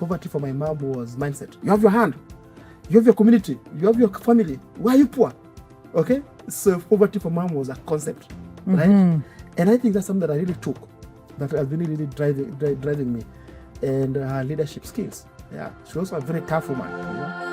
poverty for my mom was mindset. You have your hand, you have your community, you have your family. Why are you poor? Okay? So poverty for mom was a concept, right? And I think that's something that I really took, that has been really driving me. And her leadership skills. Yeah, she's also a very tough woman. You know?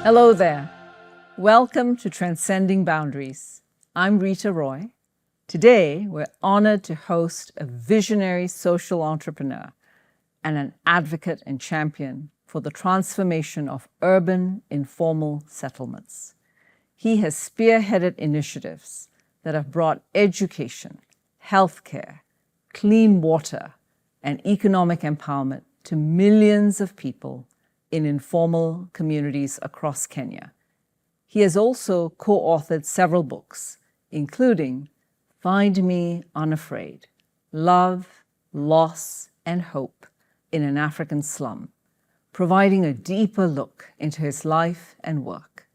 Hello there. Welcome to Transcending Boundaries. I'm Reeta Roy. Today, we're honored to host a visionary social entrepreneur and an advocate and champion for the transformation of urban informal settlements. He has spearheaded initiatives that have brought education, healthcare, clean water, and economic empowerment to millions of people in informal communities across Kenya. He has also co-authored several books, including Find Me Unafraid, Love, Loss, and Hope in an African Slum, providing a deeper look into his life and work.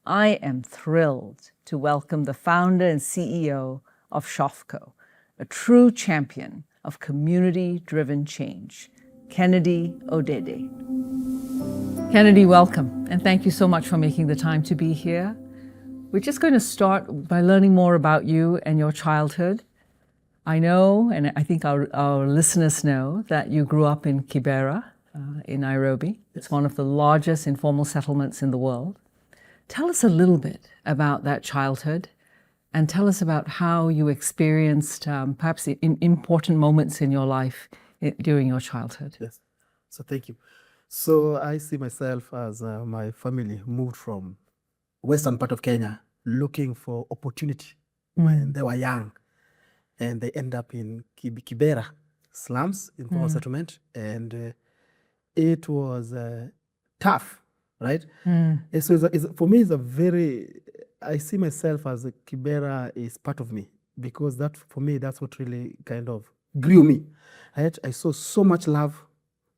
I am thrilled to welcome the founder and CEO of SHOFCO, a true champion of community-driven change, Kennedy Odede. Kennedy, welcome, and thank you so much for making the time to be here. We're just going to start by learning more about you and your childhood. I know, and I think our listeners know, that you grew up in Kibera in Nairobi. It's one of the largest informal settlements in the world. Tell us a little bit about that childhood and tell us about how you experienced perhaps important moments in your life during your childhood. Yes, so thank you. So I see myself as my family moved from western part of Kenya looking for opportunity when they were young, and they end up in Kibera slums, informal settlement, and it was tough, right? And so for me, I see myself as Kibera is part of me, because that, for me, that's what really kind of grew me, right? I saw so much love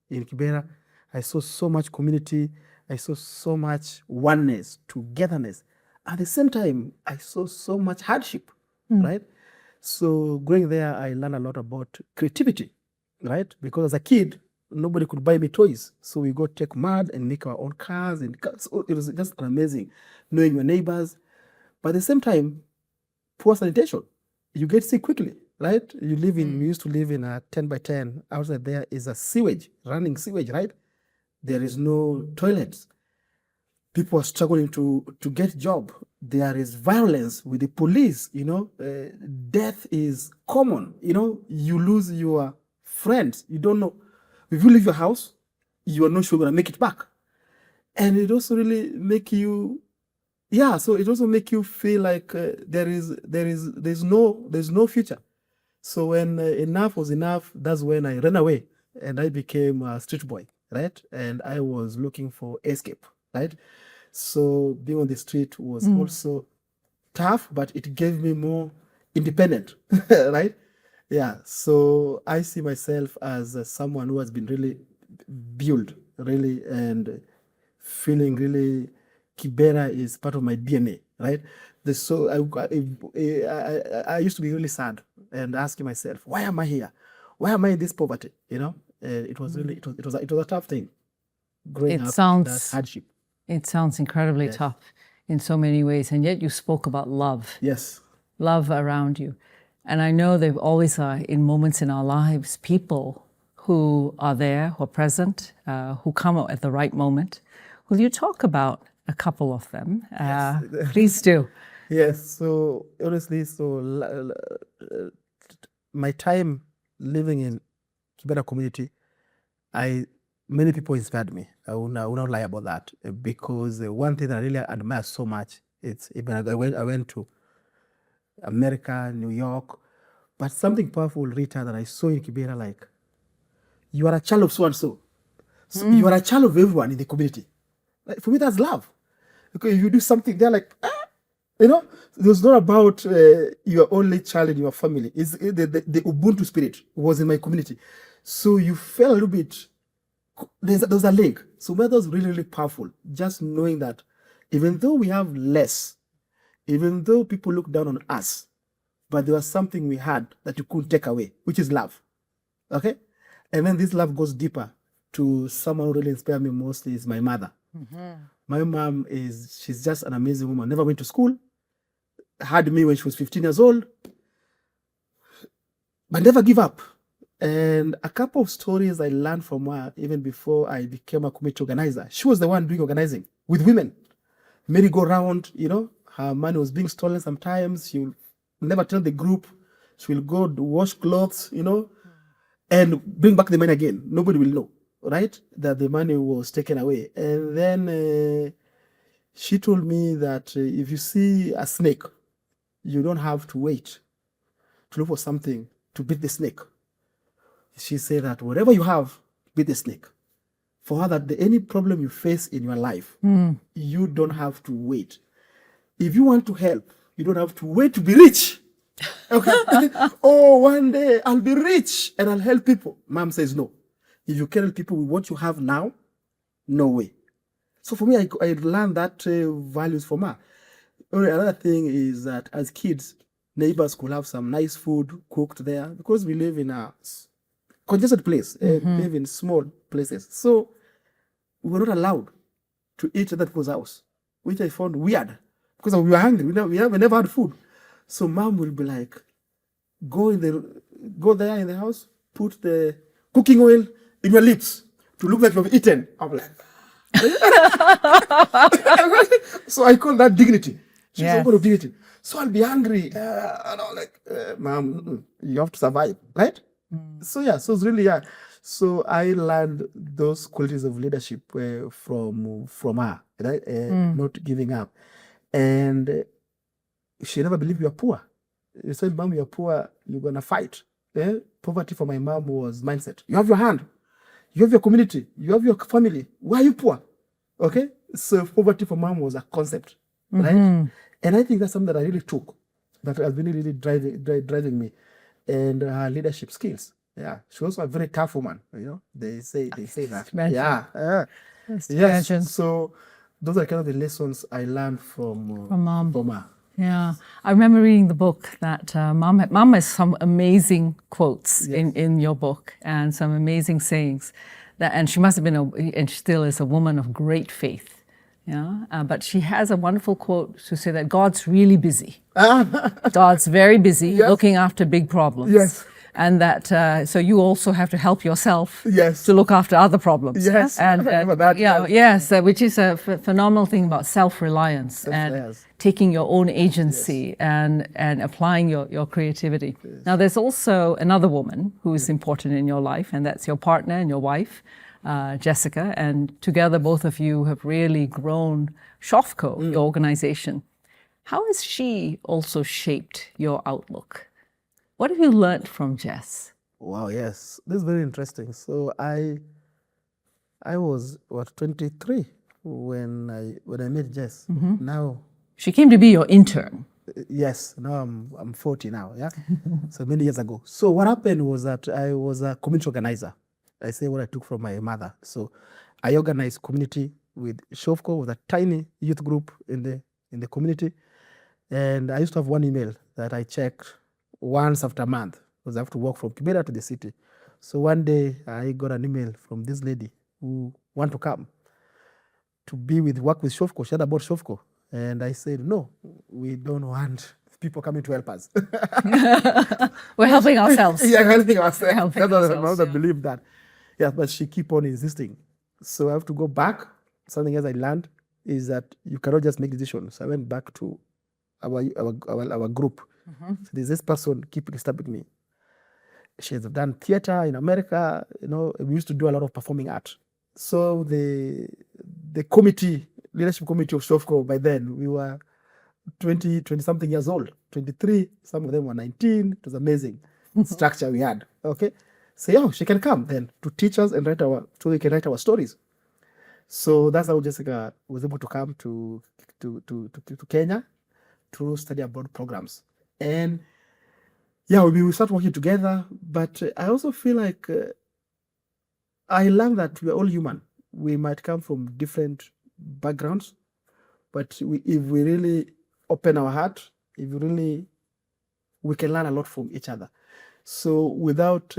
in Kibera. I saw so much community. I saw so much oneness, togetherness. At the same time, I saw so much hardship, right? So going there, I learned a lot about creativity, right? Because as a kid, nobody could buy me toys. So we go take mud and make our own cars. So it was just amazing knowing your neighbors. But at the same time, poor sanitation. You get sick quickly, right? We used to live in a 10 by 10. Outside there is a running sewage, right? There is no toilets. People are struggling to get job. There is violence with the police, death is common, you lose your friends. You don't know. If you leave your house, you are not sure you're gonna make it back. And it also really make you, so it also make you feel like there's no future. So when enough was enough, that's when I ran away and I became a street boy. Right? And I was looking for escape, right? So being on the street was also tough, but it gave me more independent, right? Yeah, so I see myself as someone who has been really built, really, and feeling really Kibera is part of my DNA, right? So I used to be really sad and asking myself, why am I here? Why am I in this poverty, It was really, it was a tough thing. Growing up, that hardship. It sounds incredibly tough in so many ways, and yet you spoke about love. Yes. Love around you. And I know there always are, in moments in our lives, people who are there, who are present, who come at the right moment. Will you talk about a couple of them? Yes. Please do. Yes, so honestly, my time living in Kibera community, many people inspired me. I will not lie about that, because one thing that I really admire so much, I went to America, New York, but something powerful, Reeta, that I saw in Kibera, like, you are a child of so-and-so. So you are a child of everyone in the community. Like, for me, that's love. Because if you do something, they're like, it was not about your only child in your family. It's the Ubuntu spirit was in my community. So you felt a little bit there's a link. So that was really, really powerful. Just knowing that even though we have less, even though people look down on us, but there was something we had that you couldn't take away, which is love. Okay? And then this love goes deeper to someone who really inspired me mostly is my mother. My mom she's just an amazing woman. Never went to school. Had me when she was 15 years old. But never give up. And a couple of stories I learned from her even before I became a community organizer. She was the one doing organizing with women. Merry-go-round, her money was being stolen sometimes. She will never tell the group. She will go wash clothes, and bring back the money again. Nobody will know, right? That the money was taken away. And then she told me that if you see a snake, you don't have to wait to look for something to beat the snake. She said that whatever you have, beat the snake. For her, that any problem you face in your life, you don't have to wait. If you want to help, you don't have to wait to be rich. Okay? Oh, one day I'll be rich and I'll help people. Mom says no. If you can help people with what you have now, no way. So for me, I learned that values from her. Another thing is that as kids, neighbors could have some nice food cooked there because we live in a congested place, live in small places. So we were not allowed to eat at other people's house, which I found weird because we were hungry. We never had food. So mom will be like, go there in the house, put the cooking oil in your lips to look like you've eaten. I'm like, so I call that dignity. She's a lot of dignity. So I'll be hungry. And I'm like, mom, you have to survive, right? So so it's really, So I learned those qualities of leadership from her, right? Not giving up. And she never believed you are poor. You said, mom, you're poor, you're going to fight. Poverty for my mom was mindset. You have your hand. You have your community. You have your family. Why are you poor? Okay? So poverty for mom was a concept, right? And I think that's something that I really took, that has been really driving me. And her leadership skills. Yeah. She was also a very tough woman. They say that. Yeah. Yes. So those are kind of the lessons I learned from her. Yeah, I remember reading the book that Mom has some amazing quotes in your book and some amazing sayings. And she must have been, and she still is, a woman of great faith. But she has a wonderful quote to say that God's really busy. God's very busy looking after big problems. Yes. And that so you also have to help yourself to look after other problems. Yes, and that, which is a phenomenal thing about self-reliance and taking your own agency and applying your creativity. Now, there's also another woman who is important in your life, and that's your partner and your wife, Jessica. And together, both of you have really grown SHOFCO, your organization. How has she also shaped your outlook? What have you learned from Jess? Wow, yes. This is very interesting. So I was, 23 when I met Jess. Now... She came to be your intern. Yes. Now I'm 40 now, So many years ago. So what happened was that I was a community organizer. I say what I took from my mother. So I organized community with SHOFCO, with a tiny youth group in the community. And I used to have one email that I checked once after a month, because I have to walk from Kibera to the city. So one day I got an email from this lady who wanted to come to work with SHOFCO. She had about SHOFCO. And I said, no, we don't want people coming to help us. We're helping ourselves. Helping ourselves. That's what my mother believed that. Yeah, but she keep on insisting. So I have to go back. Something else I learned is that you cannot just make decisions. So I went back to our group. So there's this person keeping stopping me. She has done theater in America. We used to do a lot of performing art. So the leadership committee of SHOFCO, by then we were 20 something years old, 23. Some of them were 19. It was amazing structure we had. Okay, so she can come then to teach us and so we can write our stories. So that's how Jessica was able to come to Kenya to study abroad programs. And we will start working together. But I also feel like I learned that we're all human. We might come from different backgrounds, but if we really open our heart, we can learn a lot from each other. So without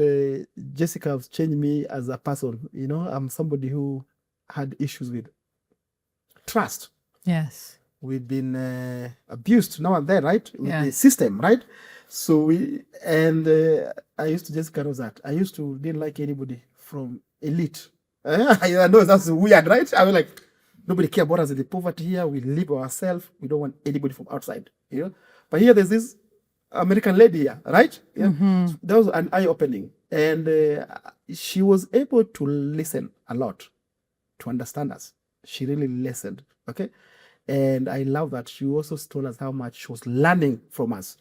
Jessica changed me as a person, I'm somebody who had issues with trust. Yes. We've been abused now and then, right? With Yeah. the system, right? So I used to Jessica knows that. I used to didn't like anybody from elite. I know that's weird, right? I was like, nobody care about us in the poverty here. We live ourselves. We don't want anybody from outside, But here there's this American lady here, right? Yeah. So that was an eye-opening. And she was able to listen a lot, to understand us. She really listened, okay? And I love that. She also told us how much she was learning from us.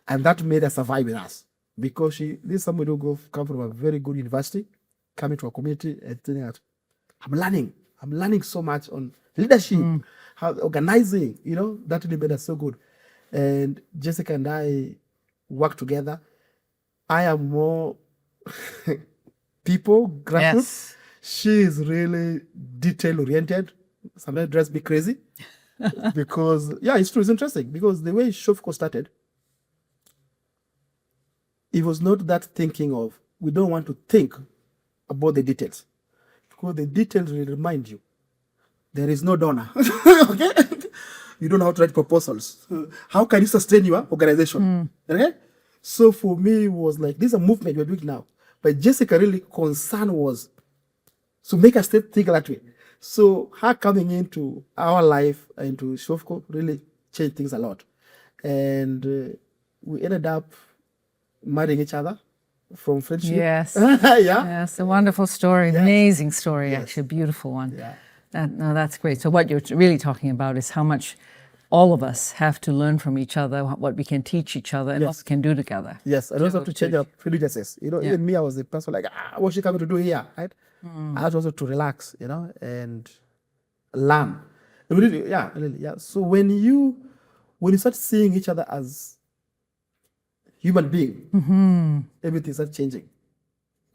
And that made her survive with us. Because this is somebody who come from a very good university, coming to a community and telling us, I'm learning so much on leadership, how organizing, that really made us so good. And Jessica and I work together. I am more people, grassroots. Yes. She is really detail-oriented. Sometimes drives me crazy. Because, it's true, it's interesting. Because the way SHOFCO started, it was not that thinking of, we don't want to think about the details. Because the details will remind you, there is no donor. Okay? You don't know how to write proposals. How can you sustain your organization? Okay? So for me, it was like, this is a movement we're doing now. But Jessica really concern was to make us think that way. So her coming into our life, into SHOFCO, really changed things a lot. And we ended up marrying each other from friendship. Yes. Yeah. Yes, a wonderful story, amazing story, Yes. actually, a beautiful one. Yeah. That's great. So what you're really talking about is how much all of us have to learn from each other, what we can teach each other, and what we can do together. Yes, and also have to change our prejudices. Even me, I was the person like, what's she coming to do here, right? I had also to relax, and learn. Really, really. So when you start seeing each other as human being, everything starts changing,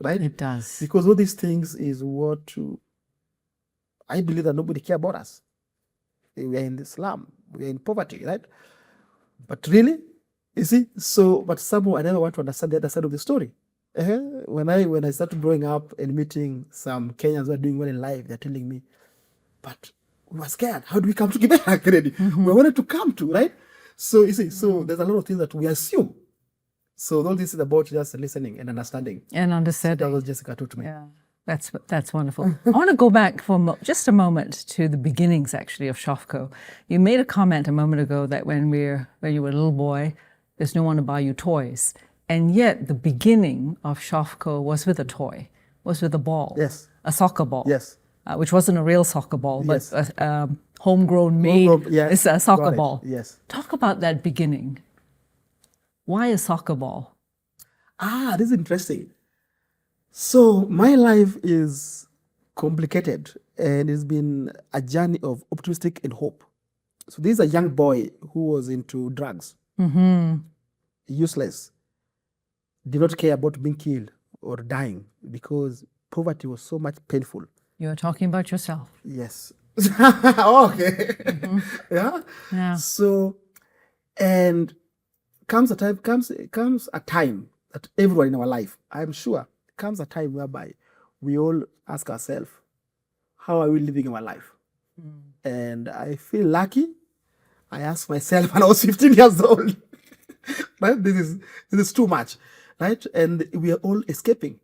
right? It does. Because all these things is what I believe that nobody care about us. We are in the slum. We are in poverty, right? But really, you see, but somehow I never want to understand the other side of the story. When I started growing up and meeting some Kenyans who are doing well in life, they're telling me, but we were scared. How do we come to Kibera, Kennedy? We wanted to come to, right? So you see, there's a lot of things that we assume. So all this is about just listening and understanding. And understanding. So that was Jessica taught me. Yeah. That's wonderful. I want to go back for just a moment to the beginnings, actually, of SHOFCO. You made a comment a moment ago that when you were a little boy, there's no one to buy you toys. And yet the beginning of SHOFCO was with a toy, was with a ball. Yes. A soccer ball. Yes. Which wasn't a real soccer ball, but Yes. homegrown made. It's a soccer ball. Yes. Talk about that beginning. Why a soccer ball? This is interesting. So my life is complicated and it's been a journey of optimistic and hope. So this is a young boy who was into drugs, useless, did not care about being killed or dying because poverty was so much painful. You're talking about yourself. Yes. Okay. Yeah. So, and comes a time that everyone in our life, I'm sure, comes a time whereby we all ask ourselves, how are we living our life? And I feel lucky. I asked myself when I was 15 years old, right? This is too much, right? And we are all escaping.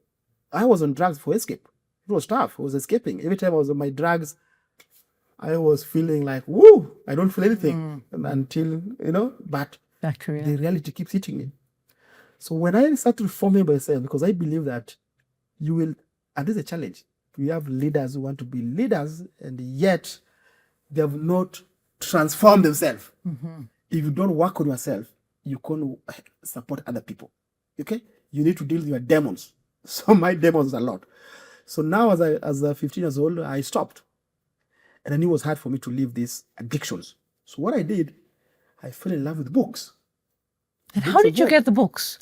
I was on drugs for escape. It was tough. I was escaping. Every time I was on my drugs, I was feeling like, woo, I don't feel anything until, but the reality keeps hitting me. So when I started reforming myself, because I believe that you will, and this is a challenge. We have leaders who want to be leaders, and yet they have not transformed themselves. If you don't work on yourself, you can't support other people. Okay? You need to deal with your demons. So my demons a lot. So now as a 15 years old, I stopped. And I knew it was hard for me to leave these addictions. So what I did, I fell in love with books. And how did you get the books?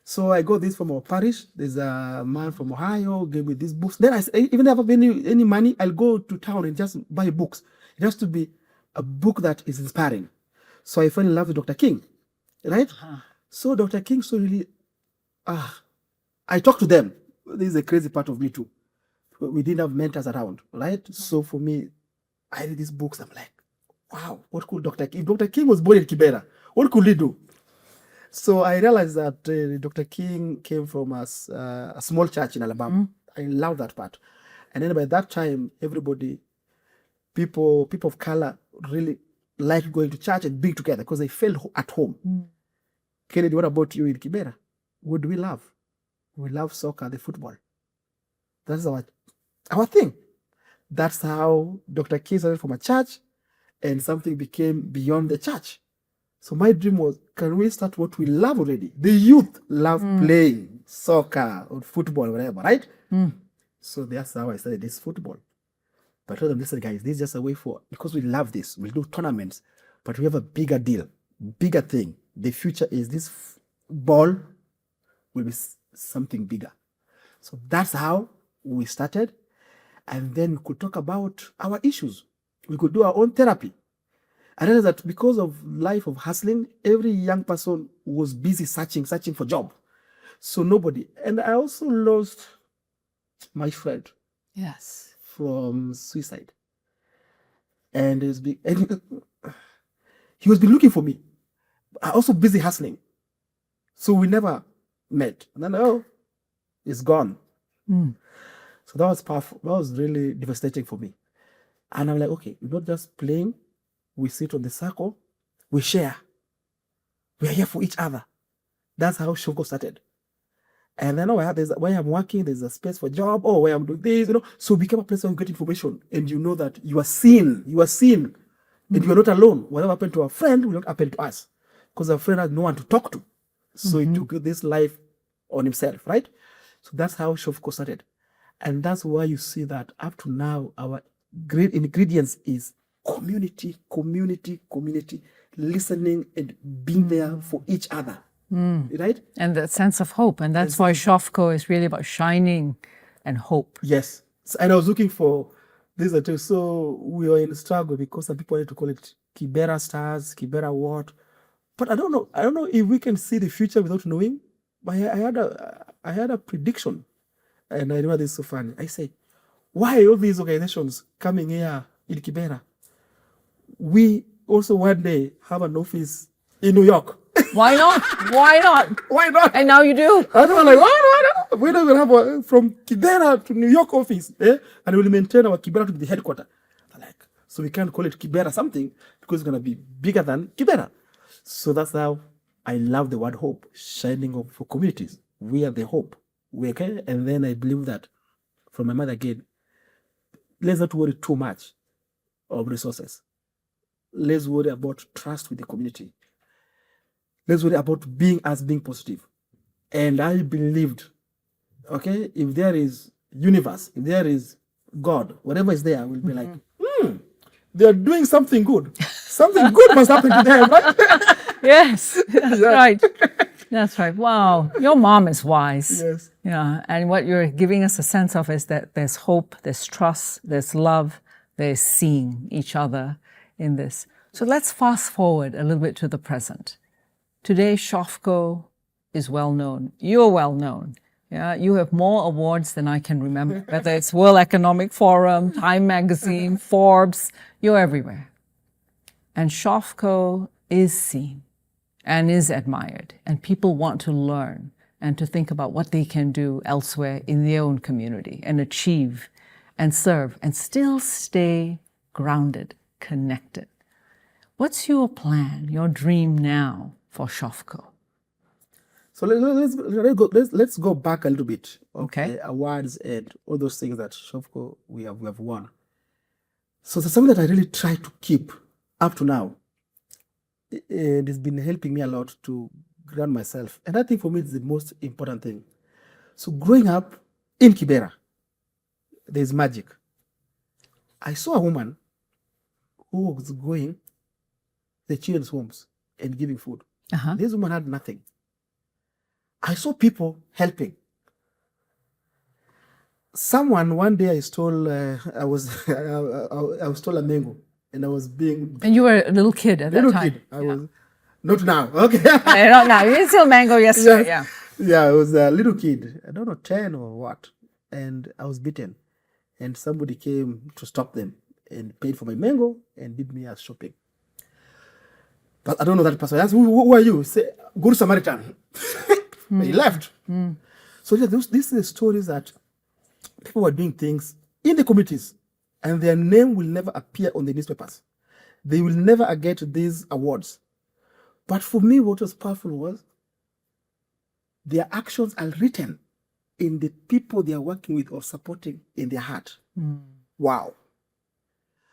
So I got this from our parish. There's a man from Ohio gave me these books. Then even if I have any money, I'll go to town and just buy books. It has to be a book that is inspiring. So I fell in love with Dr. King, right? So Dr. King, so really, I talked to them. This is a crazy part of me too. We didn't have mentors around, right? So for me, I read these books. I'm like, wow, what could Dr. King? If Dr. King was born in Kibera, what could he do? So I realized that Dr. King came from a small church in Alabama. I love that part. And then by that time, everybody, people of color really liked going to church and being together because they felt at home. Kennedy, what about you in Kibera? What do we love? We love soccer, the football. That's our thing. That's how Dr. King started from a church and something became beyond the church. So my dream was, can we start what we love already? The youth love playing soccer or football, whatever, right? So that's how I started this football. But I told them, listen, guys, this is just a way because we love this. We'll do tournaments, but we have a bigger deal, bigger thing. The future is this ball will be something bigger. So that's how we started. And then we could talk about our issues. We could do our own therapy. I realized that because of life of hustling, every young person was busy searching for job. So nobody. And I also lost my friend. Yes. From suicide. And he was been looking for me. I also busy hustling. So we never met. And then, it's gone. So that was powerful. That was really devastating for me. And I'm like, okay, we're not just playing. We sit on the circle. We share. We are here for each other. That's how SHOFCO started. And then where I'm working, there's a space for job. Oh, where I'm doing this, So it became a place where you get information. And you know that you are seen. You are seen. And you are not alone. Whatever happened to our friend will not happen to us. Because our friend has no one to talk to. So he took this life on himself, right? So that's how SHOFCO started. And that's why you see that up to now, our great ingredients is community, listening and being there for each other. Right? And that sense of hope. And that's why SHOFCO is really about shining and hope. Yes. And I was looking for this too. So we were in struggle because some people wanted to call it Kibera Stars, Kibera what. But I don't know if we can see the future without knowing. But I had a prediction. And I remember this is so funny. I said, why all these organizations coming here in Kibera? We also one day have an office in New York. Why not? Why not? Why not? And now you do. And I'm like, no. We're not going to have from Kibera to New York office. And we'll maintain our Kibera to be the headquarters. So we can't call it Kibera something because it's going to be bigger than Kibera. So that's how I love the word hope, shining up for communities. We are the hope. Okay? And then I believe that from my mother again, let's not worry too much of resources. Let's worry about trust with the community. Let's worry about being positive. And I believed, okay, if there is universe, if there is God, whatever is there, will be like, they're doing something good. Something good must happen to them, right? Yes, that's right. That's right. Wow. Your mom is wise. Yes. Yeah. And what you're giving us a sense of is that there's hope, there's trust, there's love, there's seeing each other in this. So let's fast forward a little bit to the present. Today, SHOFCO is well known. You're well known. Yeah, you have more awards than I can remember, whether it's World Economic Forum, Time Magazine, Forbes, you're everywhere. And SHOFCO is seen and is admired, and people want to learn and to think about what they can do elsewhere in their own community and achieve and serve and still stay grounded, connected. What's your plan, your dream now for SHOFCO? So let's go back a little bit. Okay. Awards and all those things that SHOFCO we have won. So it's something that I really try to keep up to now. And it's been helping me a lot to ground myself. And I think for me it's the most important thing. So growing up in Kibera, there's magic. I saw a woman who was going to the children's homes and giving food. This woman had nothing. I saw people helping. Someone one day I stole. I was stole a mango, and I was being. And you were a little kid at that time. Kid. I was not now. Okay. Not now. You didn't steal mango yesterday. Yeah. Yeah, I was a little kid. I don't know, 10 or what, and I was beaten, and somebody came to stop them and paid for my mango and did me a shopping. But I don't know that person. I asked, who are you? Say, Good Samaritan. He left. So these are the stories that people were doing things in the communities, and their name will never appear on the newspapers. They will never get these awards. But for me, what was powerful was their actions are written in the people they are working with or supporting in their heart. Wow.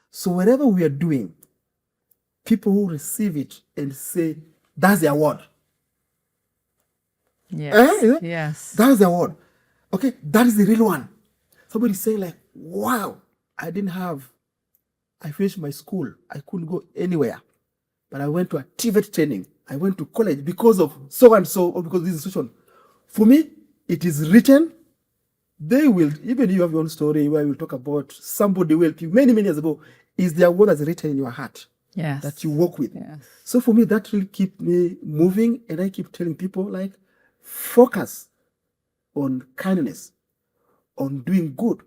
So wherever we are doing, people who receive it and say, that's the award. Yes. Yes. That's the award. Okay, that is the real one. Somebody saying like, wow, I finished my school. I couldn't go anywhere. But I went to a TVET training. I went to college because of so and so, or because of this institution. For me, it is written. They will, even you have your own story where you talk about somebody will, many years ago, is the award that's written in your heart. Yes. That you work with. Yes. So for me, that will keep me moving. And I keep telling people, like, focus on kindness, on doing good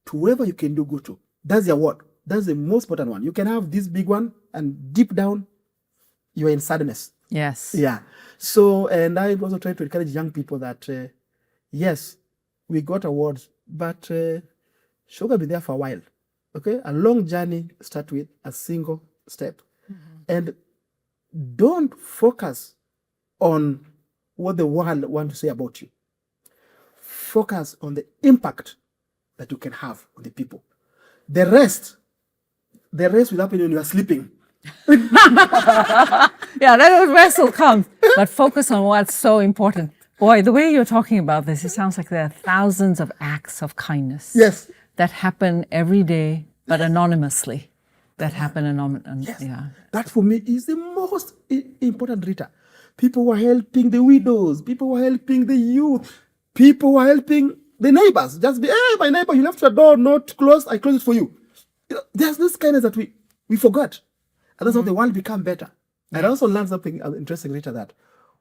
to whoever you can do good to. That's the award. That's the most important one. You can have this big one, and deep down, you are in sadness. Yes. Yeah. So, and I also try to encourage young people that, yes, we got awards, but SHOFCO be there for a while. Okay? A long journey start with a single step. And don't focus on what the world wants to say about you. Focus on the impact that you can have on the people. The rest will happen when you are sleeping. Yeah, that rest will come. But focus on what's so important. Boy, the way you're talking about this, it sounds like there are thousands of acts of kindness. Yes. That happen every day, but anonymously. That happen anonymously. Yes. Yeah. That for me is the most important, Rita. People were helping the widows. People were helping the youth. People were helping the neighbors. Just be, hey, my neighbor, you left your door not closed. I closed it for you. There's this kindness that we forgot. And that's how the world become better. Yes. And I also learned something interesting, Rita, that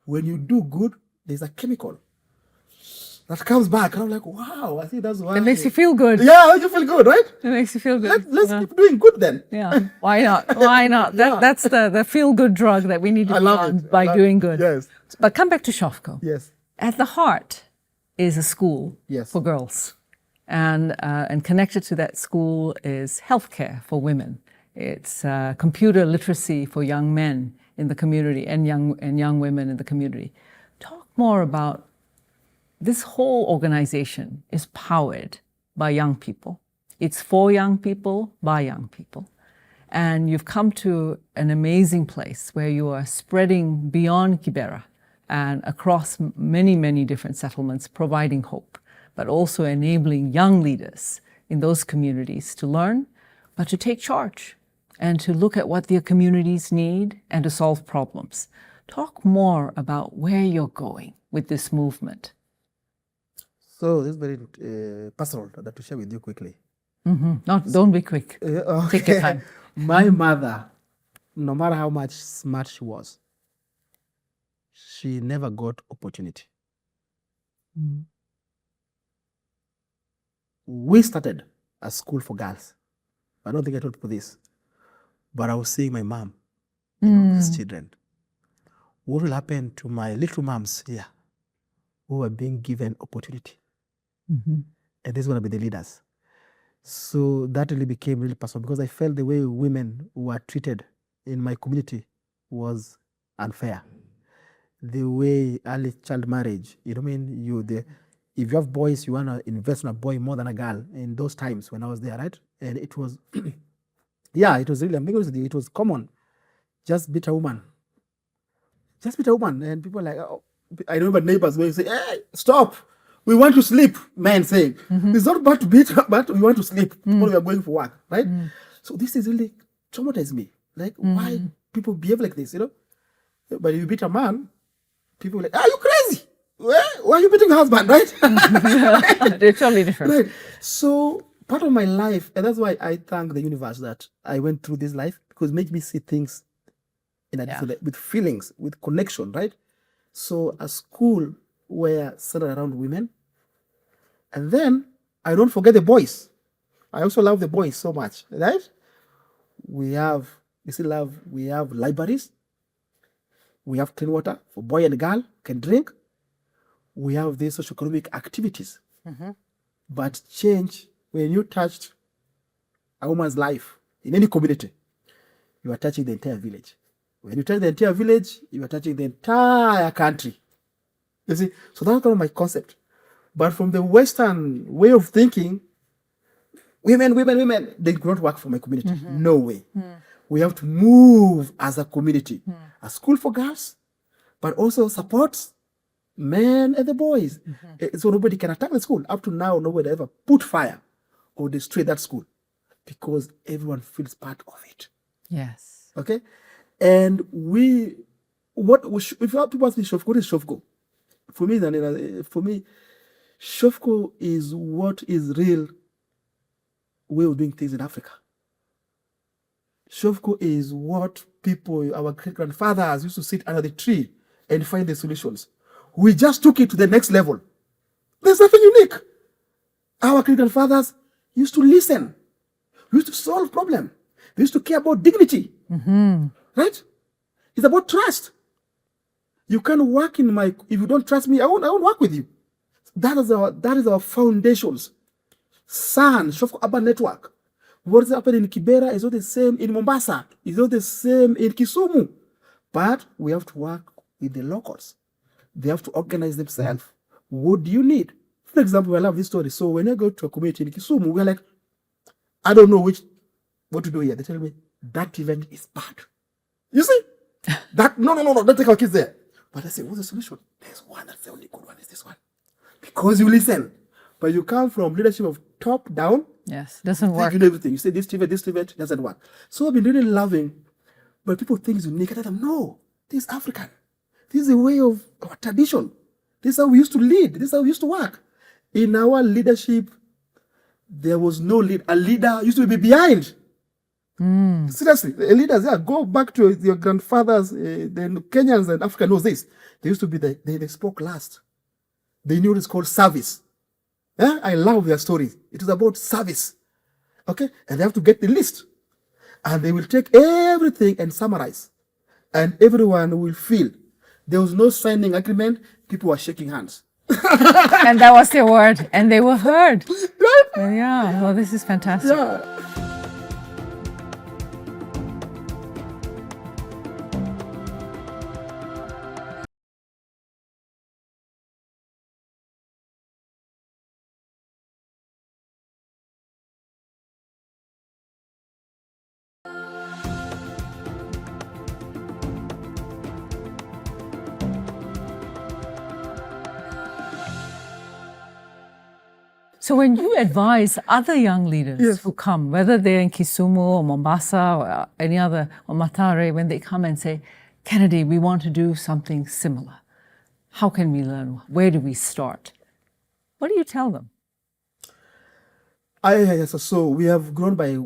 when you do good, there's a chemical that comes back. And I'm like, wow, I think that's why. It makes you feel good. Yeah, you feel good, right? It makes you feel good. Let's keep doing good then. Yeah. Why not? Why not? That's the feel-good drug that we need to be on by doing good. Yes. But come back to SHOFCO. Yes. At the heart is a school for girls. And connected to that school is healthcare for women. It's computer literacy for young men in the community and young women in the community. Talk more about this whole organization is powered by young people. It's for young people, by young people. And you've come to an amazing place where you are spreading beyond Kibera and across many different settlements, providing hope, but also enabling young leaders in those communities to learn, but to take charge and to look at what their communities need and to solve problems. Talk more about where you're going with this movement. So this is very personal that to share with you quickly. Don't be quick. Okay. Take your time. My mother, no matter how much smart she was, she never got opportunity. We started a school for girls. I don't think I told people this, but I was seeing my mom and these children. What will happen to my little moms here who are being given opportunity? And this is going to be the leaders. So that really became really personal because I felt the way women were treated in my community was unfair. The way early child marriage, you know what I mean? If you have boys, you want to invest in a boy more than a girl in those times when I was there, right? And it was, it was really, I'm being honest with you, it was common. Just beat a woman. Just beat a woman. And people are like, oh, I remember neighbors where you say, hey, stop. We want to sleep, men saying. It's not about to beat, but we want to sleep when we are going for work, right? So this is really traumatized me. Like, why people behave like this, you know? But if you beat a man, people are like, are you crazy? why are you beating your husband, right? They're totally different. Right. So part of my life, and that's why I thank the universe that I went through this life, because it made me see things in a different, with feelings, with connection, right? So a school where centered around women, and then I don't forget the boys. I also love the boys so much, right? We have libraries. We have clean water for boy and girl can drink. We have these socio-economic activities. But change, when you touched a woman's life in any community, you are touching the entire village. When you touch the entire village, you are touching the entire country. You see, so that's kind of my concept. But from the Western way of thinking, women, they do not work for my community. No way. We have to move as a community. A school for girls, but also supports men and the boys. So nobody can attack the school. Up to now, nobody ever put fire or destroy that school, because everyone feels part of it. Yes. Okay? And if you have people ask me, SHOFCO, what is SHOFCO? For me, SHOFCO is what is real way of doing things in Africa. SHOFCO is what our great-grandfathers used to sit under the tree and find the solutions. We just took it to the next level. There's nothing unique. Our great-grandfathers used to listen. We used to solve problems. They used to care about dignity. Right? It's about trust. You can't work if you don't trust me, I won't work with you. That is our foundations. SAN, SHOFCO Urban Network. What is happening in Kibera is not the same in Mombasa. It's not the same in Kisumu. But we have to work with the locals. They have to organize themselves. What do you need? For example, I love this story. So when I go to a community in Kisumu, we're like, I don't know what to do here. They tell me, that event is bad. You see? No, don't take our kids there. But I say, what's the solution? There's one, that's the only good one, is this one. Because you listen. But you come from leadership of top down. Yes, doesn't work. You know everything. You say this event doesn't work. So I've been really loving, but people think it's unique. I tell them, no, this is African. This is a way of our tradition. This is how we used to lead. This is how we used to work. In our leadership, there was no lead. A leader used to be behind. Seriously, the leaders, go back to your grandfathers, the Kenyans and Africa knows this. They used to be they spoke last. They knew it's called service. Yeah? I love their stories. It is about service. Okay? And they have to get the list. And they will take everything and summarize. And everyone will feel. There was no signing agreement. People were shaking hands. And that was their word. And they were heard. Right? Yeah. Well, this is fantastic. Yeah. So when you advise other young leaders Yes. who come, whether they're in Kisumu or Mombasa or any other, or Matare, when they come and say, Kennedy, we want to do something similar. How can we learn? Where do we start? What do you tell them? So we have grown by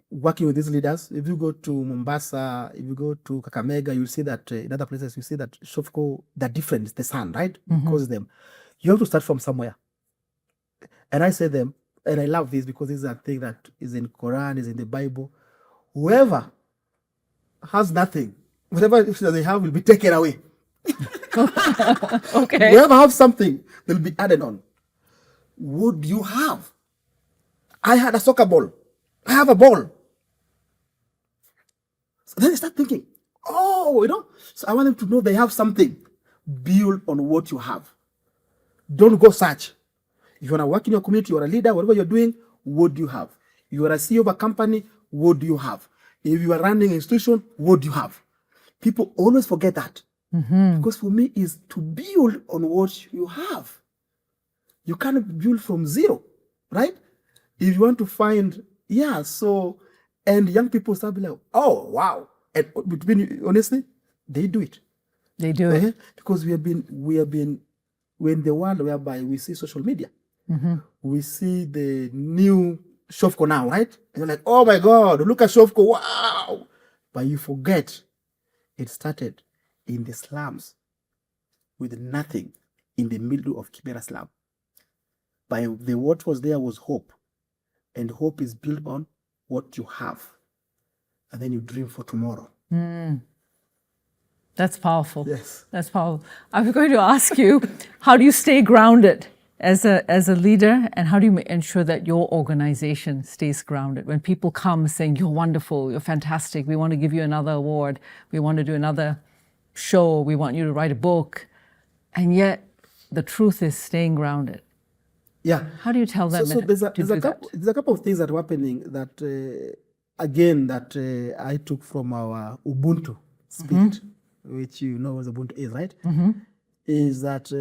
working with these leaders. If you go to Mombasa, if you go to Kakamega, you'll see that in other places, you see that SHOFCO, the difference, the sun, right? Because them. You have to start from somewhere. And I say them, and I love this because this is a thing that is in Quran, is in the Bible. Whoever has nothing, whatever they have will be taken away. Okay. Whoever has something, they'll be added on. What do you have? I had a soccer ball. I have a ball. So then they start thinking, so I want them to know they have something. Build on what you have. Don't go search. If you want to work in your community, you're a leader, whatever you're doing, what do you have? You are a CEO of a company, what do you have? If you are running an institution, what do you have? People always forget that. Because for me, is to build on what you have. You can't build from zero, right? If you want to find, and young people start being like, oh, wow. And honestly, they do it. They do it. Because we have been we're in the world whereby we see social media. We see the new SHOFCO now, right? And you're like, oh my God, look at SHOFCO, wow. But you forget it started in the slums with nothing in the middle of Kibera slum. But what was there was hope. And hope is built on what you have. And then you dream for tomorrow. That's powerful. Yes. That's powerful. I was going to ask you, how do you stay grounded as a leader, and how do you ensure that your organization stays grounded? When people come saying, you're wonderful, you're fantastic, we want to give you another award, we want to do another show, we want you to write a book, and yet the truth is staying grounded. Yeah. How do you tell them there's a couple of things that are happening that, I took from our Ubuntu spirit, which you know what Ubuntu is, right? Is that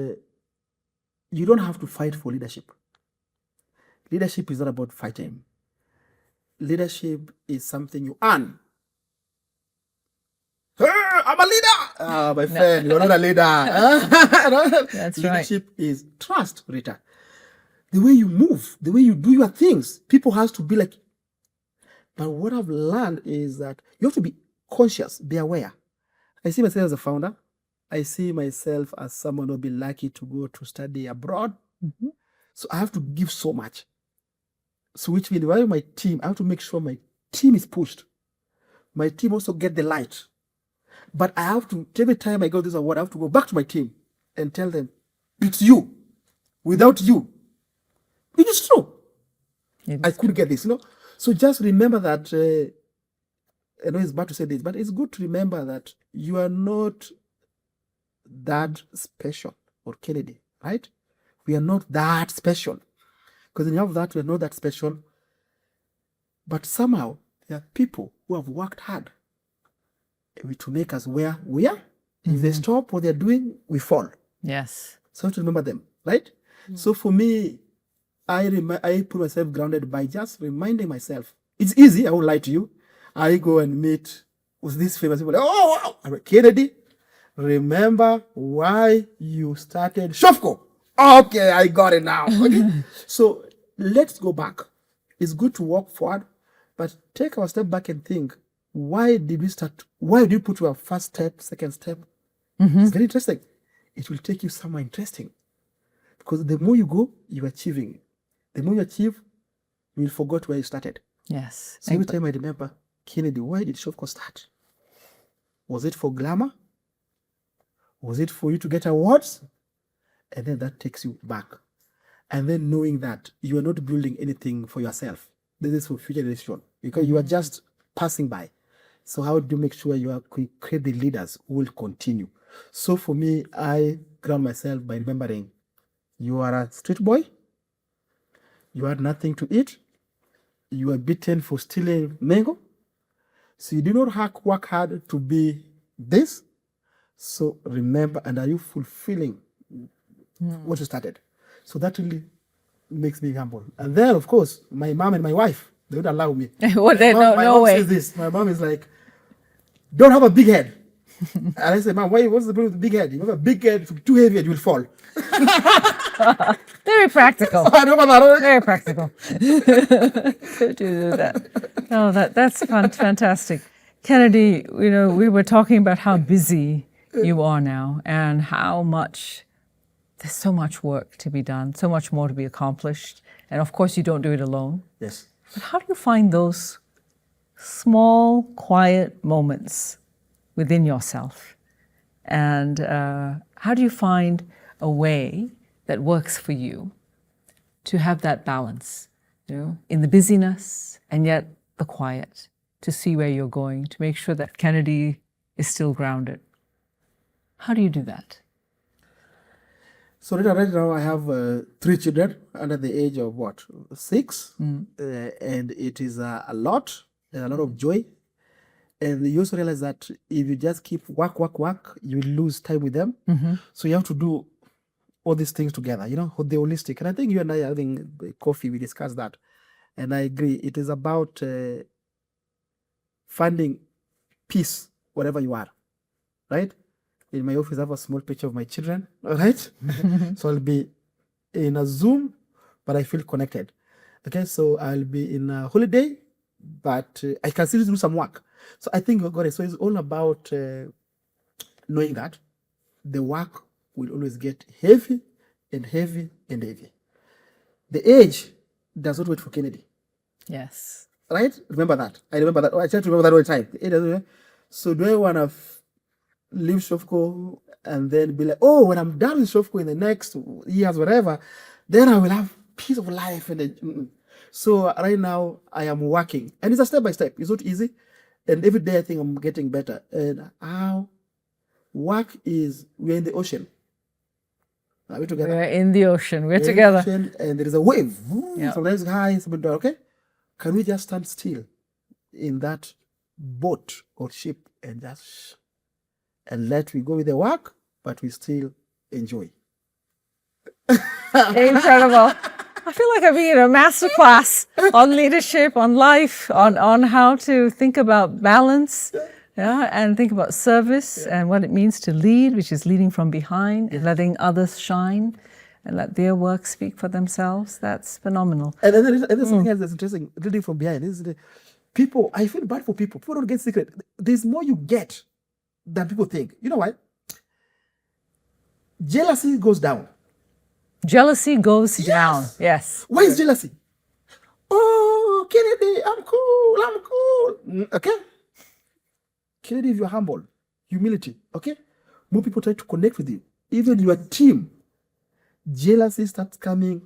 you don't have to fight for leadership. Leadership is not about fighting. Leadership is something you earn. Hey, I'm a leader! My friend, you're not a leader. That's Leadership is trust, Rita. The way you move, the way you do your things, people have to be like. But what I've learned is that you have to be conscious, be aware. I see myself as a founder. I see myself as someone who'll be lucky to go to study abroad. So I have to give so much. So which means while my team, I have to make sure my team is pushed. My team also get the light. But I have to, every time I go this award, I have to go back to my team and tell them, it's you. Without you. It is true. I couldn't get this, So just remember that, I know it's bad to say this, but it's good to remember that you are not that special, or Kennedy, right? We are not that special. Because when you have that, we are not that special. But somehow, there are people who have worked hard to make us where we are. If they stop what they're doing, we fall. Yes. So I have to remember them, right? So for me, I put myself grounded by just reminding myself. It's easy, I won't lie to you. I go and meet with these famous people. Oh, wow! I'm like, Kennedy, remember why you started SHOFCO. Okay, I got it now. Okay. So let's go back. It's good to walk forward, but take our step back and think, why did we start? Why did you put your first step, second step? It's very interesting. It will take you somewhere interesting. Because the more you go, you're achieving. The more you achieve, you'll forget where you started. Yes. So every time I remember, Kennedy, why did SHOFCO start? Was it for glamour? Was it for you to get awards? And then that takes you back. And then knowing that you are not building anything for yourself. This is for future generation. Because you are just passing by. So how do you make sure you create the leaders who will continue? So for me, I ground myself by remembering you are a street boy. You had nothing to eat. You were beaten for stealing mango. So you did not work hard to be this. So remember, and are you fulfilling what you started? So that really makes me humble. And then, of course, my mom and my wife, they would allow me. What they my mom way. says this. My mom is like, don't have a big head. And I say, Mom, what's the problem with the big head? You have a big head, too heavy, and you will fall. Very practical. I know about that. Very practical. To do that. Oh, that's fantastic. Kennedy, we were talking about how busy you are now and how much, there's so much work to be done, so much more to be accomplished. And of course, you don't do it alone. Yes. But how do you find those small, quiet moments within yourself? And how do you find a way that works for you to have that balance, in the busyness and yet the quiet, to see where you're going, to make sure that Kennedy is still grounded? How do you do that? So right now I have 3 children under the age of 6, and it is a lot of joy. And you also realize that if you just keep work, you will lose time with them. So you have to do all these things together, the holistic. And I think you and I are having coffee, we discussed that. And I agree, it is about finding peace wherever you are, right? In my office, I have a small picture of my children, all right? So I'll be in a Zoom, but I feel connected. Okay, so I'll be in a holiday, but I can still do some work. So I think you got it. So it's all about knowing that the work will always get heavy and heavy and heavy. The age does not wait for Kennedy. Yes. Right? Remember that. I remember that. I try to remember that all the time. The age doesn't wait. So do I want to leave SHOFCO and then be like, oh, when I'm done with SHOFCO in the next years, whatever, then I will have peace of life. And then, so right now I am working, and it's a step by step. It's not easy, and every day I think I'm getting better. And how work is, we're in the ocean. Are we together? We're in the ocean. We're In the together. ocean, and there is a wave. Yeah. Sometimes high, sometimes low. Okay, can we just stand still in that boat or ship and just and let we go with the work, but we still enjoy? Incredible. I feel like I'm being in a masterclass on leadership, on life, on how to think about balance, and think about service and what it means to lead, which is leading from behind and letting others shine and let their work speak for themselves. That's phenomenal. And then there's something else that's interesting, leading from behind. Is the people, I feel bad for people. People don't get secret. There's more you get than people think. You know why? Jealousy goes down. Jealousy goes down. Yes. Why is jealousy? Oh, Kennedy, I'm cool. Okay? Kennedy, if you're humble, humility, okay? More people try to connect with you. Even your team. Jealousy starts coming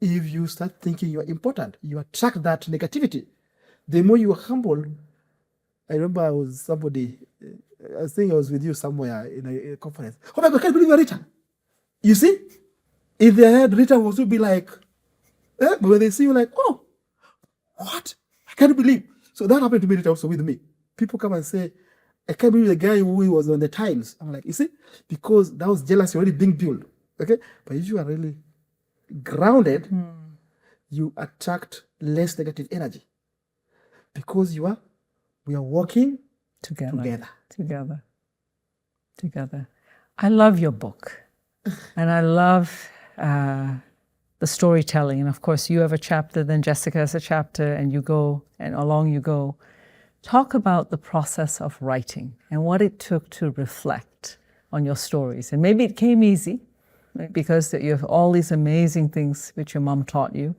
if you start thinking you're important. You attract that negativity. The more you're humble, I remember I was somebody, I think I was with you somewhere in a conference. Oh my God, I can't believe you're Reeta. You see? If they had Reeta, would be like, but when they see you, like, oh, what? I can't believe. So that happened to me also with me. People come and say, I can't believe the guy who was on the Times. I'm like, you see? Because that was jealousy already being built. Okay? But if you are really grounded, you attract less negative energy. Because we are working together. I love your book. And I love the storytelling. And of course, you have a chapter, then Jessica has a chapter, and you go, and along you go. Talk about the process of writing and what it took to reflect on your stories. And maybe it came easy, right, because you have all these amazing things which your mom taught you.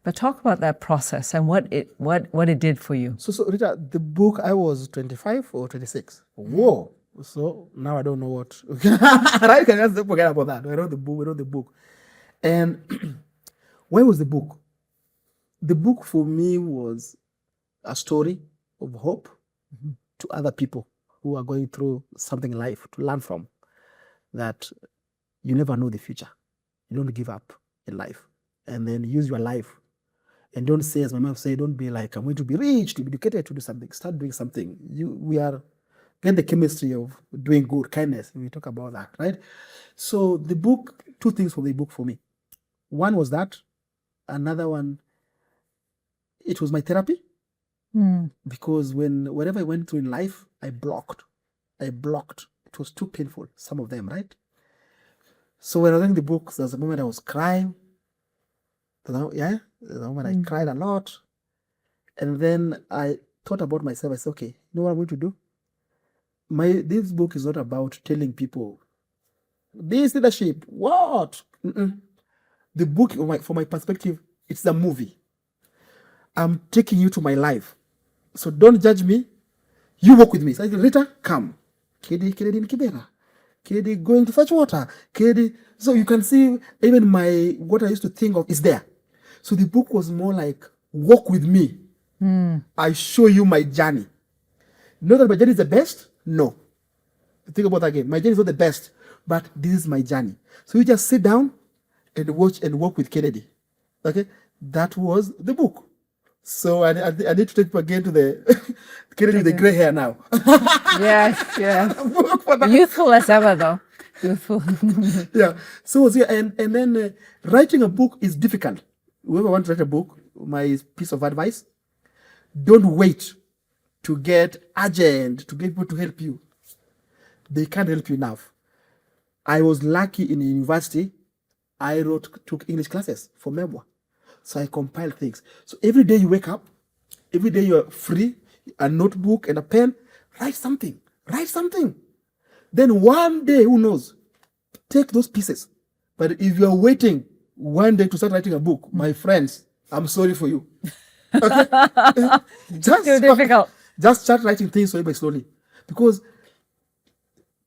But talk about that process and what it did for you. So Reeta, the book, I was 25 or 26. Whoa. So now I don't know what. Right? Can just forget about that. We wrote the book. And where was the book? The book for me was a story of hope to other people who are going through something in life, to learn from that you never know the future. You don't give up in life. And then use your life. And don't say, as my mom said, don't be like, I'm going to be rich, to be educated, to do something. Start doing something. Get the chemistry of doing good, kindness. We talk about that, right? So the book, two things from the book for me. One was that. Another one, it was my therapy. Because whatever I went through in life, I blocked. It was too painful, some of them, right? So when I was reading the book, there was a moment I was crying. There's a moment I cried a lot. And then I thought about myself. I said, okay, you know what I'm going to do? This book is not about telling people this leadership. What? The book, from my perspective, it's a movie. I'm taking you to my life. So don't judge me. You walk with me. So I said, Reeta, come. Kennedy in Kibera. Kennedy going to fetch water. Kennedy. So you can see even what I used to think of is there. So the book was more like, walk with me. I show you my journey. Not that my journey is the best. No. Think about that again. My journey is not the best, but this is my journey. So you just sit down and watch and walk with Kennedy. Okay? That was the book. So I need to take you again to the Kennedy with the gray hair now. Yes. Youthful as ever, though. Youthful. Yeah. So and then writing a book is difficult. Whoever wants to write a book, my piece of advice, don't wait to get urgent, to get people to help you. they can't help you enough. I was lucky in university. I took English classes for memoir. So I compile things. So every day you wake up, every day you're free, a notebook and a pen, write something. Write something. Then one day, who knows, take those pieces. But if you're waiting one day to start writing a book, my friends, I'm sorry for you. Okay? Too difficult. Just start writing things slowly by slowly. Because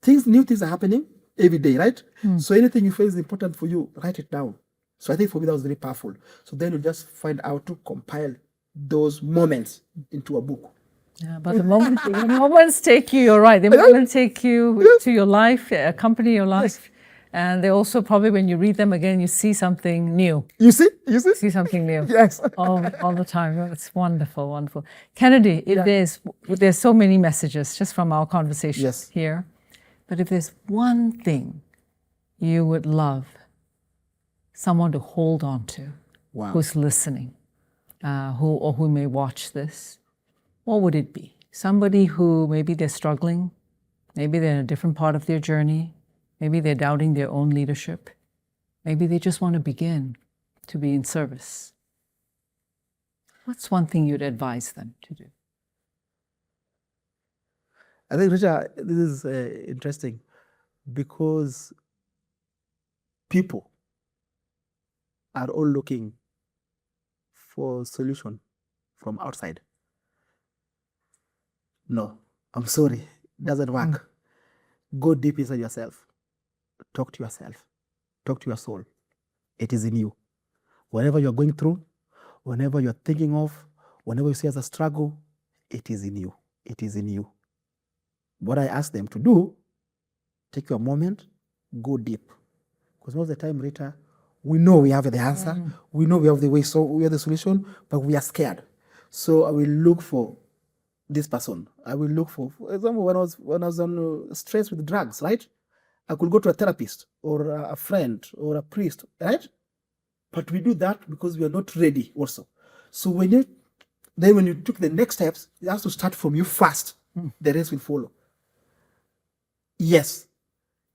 new things are happening every day, right? So anything you feel is important for you, write it down. So I think for me that was very powerful. So then you just find out to compile those moments into a book. Yeah, but the moments take you, you're right, the moments take you to your life, accompany your life. Yes. And they also probably, when you read them again, you see something new. You see? See something new. Yes. all the time. It's wonderful, wonderful. Kennedy, there's so many messages just from our conversation here. But if there's one thing you would love someone to hold on to, who's listening, who may watch this, what would it be? Somebody who maybe they're struggling, maybe they're in a different part of their journey, maybe they're doubting their own leadership, maybe they just want to begin to be in service. What's one thing you'd advise them to do? I think, Reeta, this is interesting because people are all looking for solution from outside. No, I'm sorry, it doesn't work. Go deep inside yourself. Talk to yourself. Talk to your soul. It is in you. Whatever you're going through, whenever you're thinking of, whenever you see as a struggle, it is in you. It is in you. What I ask them to do, take your moment, go deep. Because most of the time, Reeta, we know we have the answer, we know we have the way, so we have the solution, but we are scared. So I will look for this person. I will look for example, when I was on stress with drugs, right? I could go to a therapist or a friend or a priest, right? But we do that because we are not ready also. So when you took the next steps, it has to start from you first. The rest will follow. Yes.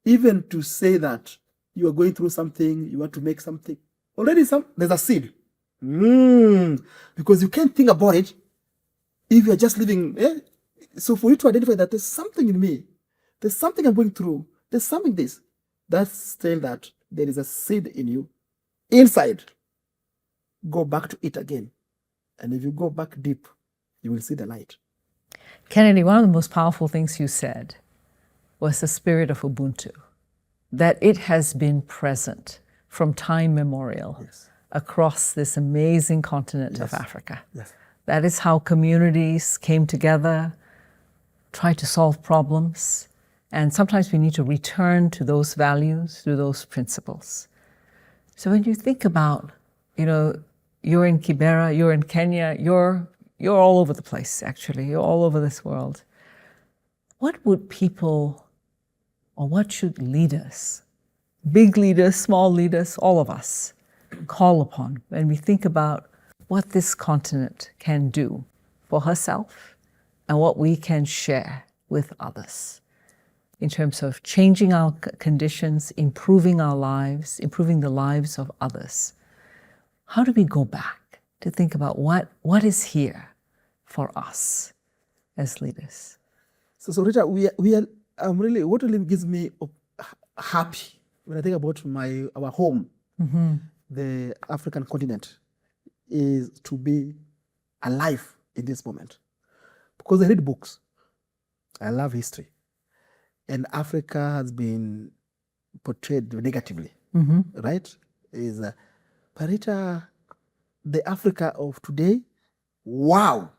Even to say that you are going through something, you want to make something, already there's a seed. Because you can't think about it if you're just living. So for you to identify that there's something in me, there's something I'm going through, there's something that's saying that there is a seed in you inside. Go back to it again. And if you go back deep, you will see the light. Kennedy, one of the most powerful things you said was the spirit of Ubuntu, that it has been present from time memorial across this amazing continent of Africa. That is how communities came together, tried to solve problems, and sometimes we need to return to those values, to those principles. So when you think about, you're in Kibera, you're in Kenya, you're all over the place, actually. You're all over this world. What would people, or what should leaders, big leaders, small leaders, all of us, call upon when we think about what this continent can do for herself and what we can share with others in terms of changing our conditions, improving our lives, improving the lives of others? How do we go back to think about what is here for us as leaders? So Reeta, what really gives me happy when I think about our home, the African continent, is to be alive in this moment. Because I read books, I love history, and Africa has been portrayed negatively, right? But Reeta, the Africa of today, wow,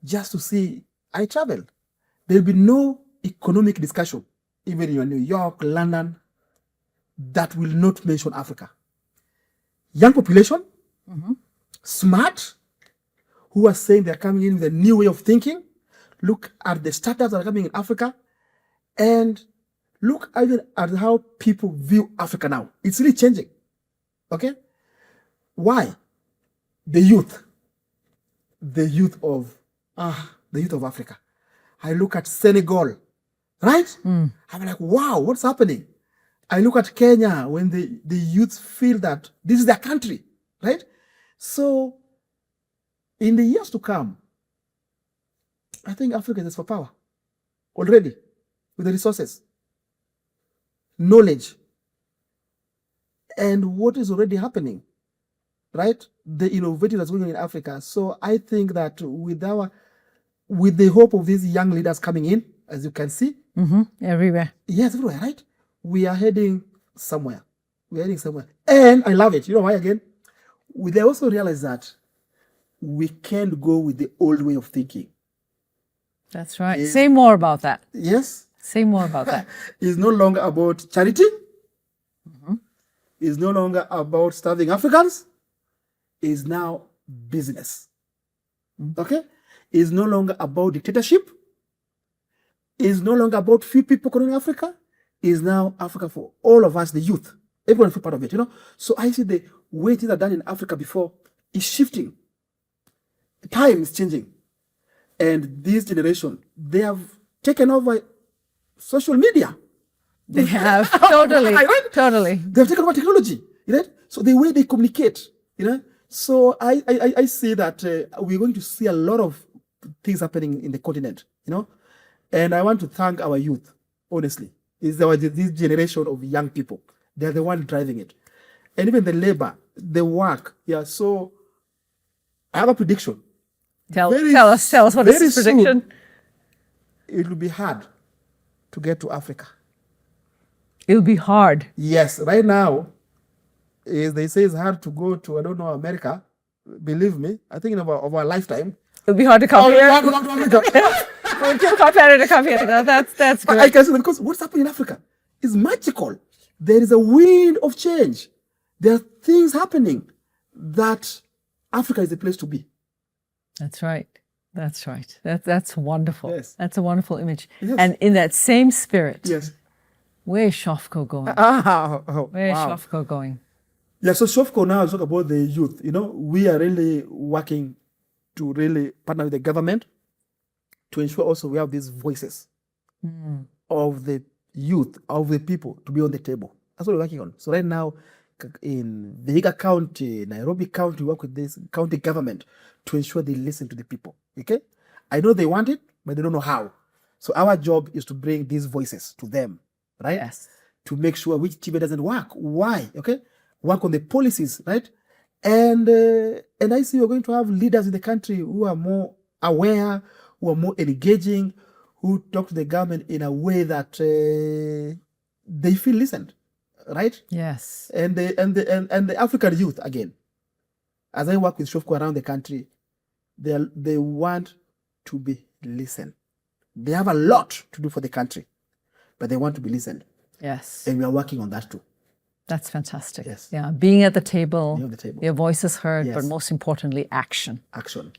just to see, I travel. There'll be no economic discussion, even in New York, London, that will not mention Africa. Young population, smart, who are saying they're coming in with a new way of thinking. Look at the startups that are coming in Africa, and look even at how people view Africa now. It's really changing. Okay? Why? The youth of Africa. I look at Senegal, right? I'm like, wow, what's happening? I look at Kenya when the youth feel that this is their country, right? So in the years to come, I think Africa is for power already with the resources, knowledge, and what is already happening, right? The innovative that's going on in Africa. So I think that with the hope of these young leaders coming in, as you can see, everywhere. Yes, everywhere, right? We are heading somewhere. And I love it. You know why again? They also realize that we can't go with the old way of thinking. That's right. Say more about that. Yes? Say more about that. It's no longer about charity. It's no longer about starving Africans. It's now business. Okay? It's no longer about dictatorship. It's no longer about few people controlling Africa. It's now Africa for all of us, the youth. Everyone feel part of it, So I see the way things are done in Africa before is shifting. Time is changing. And this generation, they have taken over social media. They have. Totally. Totally. They have taken over technology, So the way they communicate, So I see that we're going to see a lot of things happening in the continent, And I want to thank our youth, honestly. It's this generation of young people. They're the one driving it. And even the labor, the work. Yeah, so I have a prediction. Tell us what is this prediction? Soon, it will be hard to get to Africa. It'll be hard. Yes, right now, they say it's hard to go to, America. Believe me, I think in our lifetime. It'll be hard to come here. Hard to come to America. We're too competitive to come here. That's great. I can see that because what's happening in Africa is magical. There is a wind of change. There are things happening that Africa is the place to be. That's right. That's right. That's wonderful. Yes. That's a wonderful image. Yes. And in that same spirit, Yes. where is SHOFCO going? Where is SHOFCO going? Yeah, so SHOFCO now is talk about the youth. We are really working to really partner with the government to ensure also we have these voices of the youth, of the people to be on the table. That's what we're working on. So right now, in Vihiga County, Nairobi County, we work with this county government to ensure they listen to the people. Okay? I know they want it, but they don't know how. So our job is to bring these voices to them, right? Yes. To make sure which TV doesn't work. Why? Okay? Work on the policies, right? And I see we're going to have leaders in the country who are more aware, who are more engaging, who talk to the government in a way that they feel listened, right? Yes. And the African youth again, as I work with SHOFCO around the country, they want to be listened. They have a lot to do for the country, but they want to be listened. Yes. And we are working on that too. That's fantastic. Yes. Yeah. Being at the table, Being at the table. your voice is heard, Yes. but most importantly, action.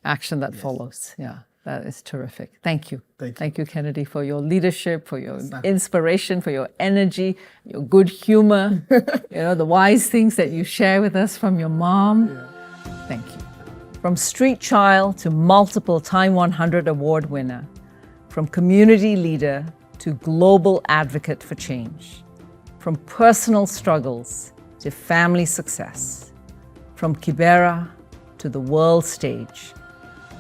Action that follows. Yeah. That is terrific. Thank you. Thank you. Kennedy, for your leadership, for your inspiration, for your energy, your good humor, the wise things that you share with us from your mom. Yeah. Thank you. From street child to multiple Time 100 award winner, from community leader to global advocate for change, from personal struggles to family success, from Kibera to the world stage,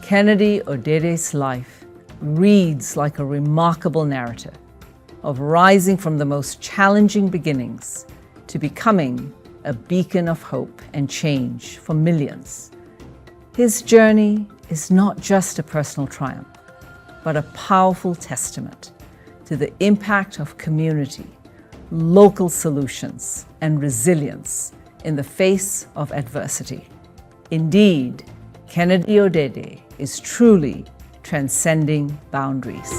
Kennedy Odede's life reads like a remarkable narrative of rising from the most challenging beginnings to becoming a beacon of hope and change for millions. His journey is not just a personal triumph, but a powerful testament to the impact of community, local solutions, and resilience in the face of adversity. Indeed, Kennedy Odede is truly transcending boundaries.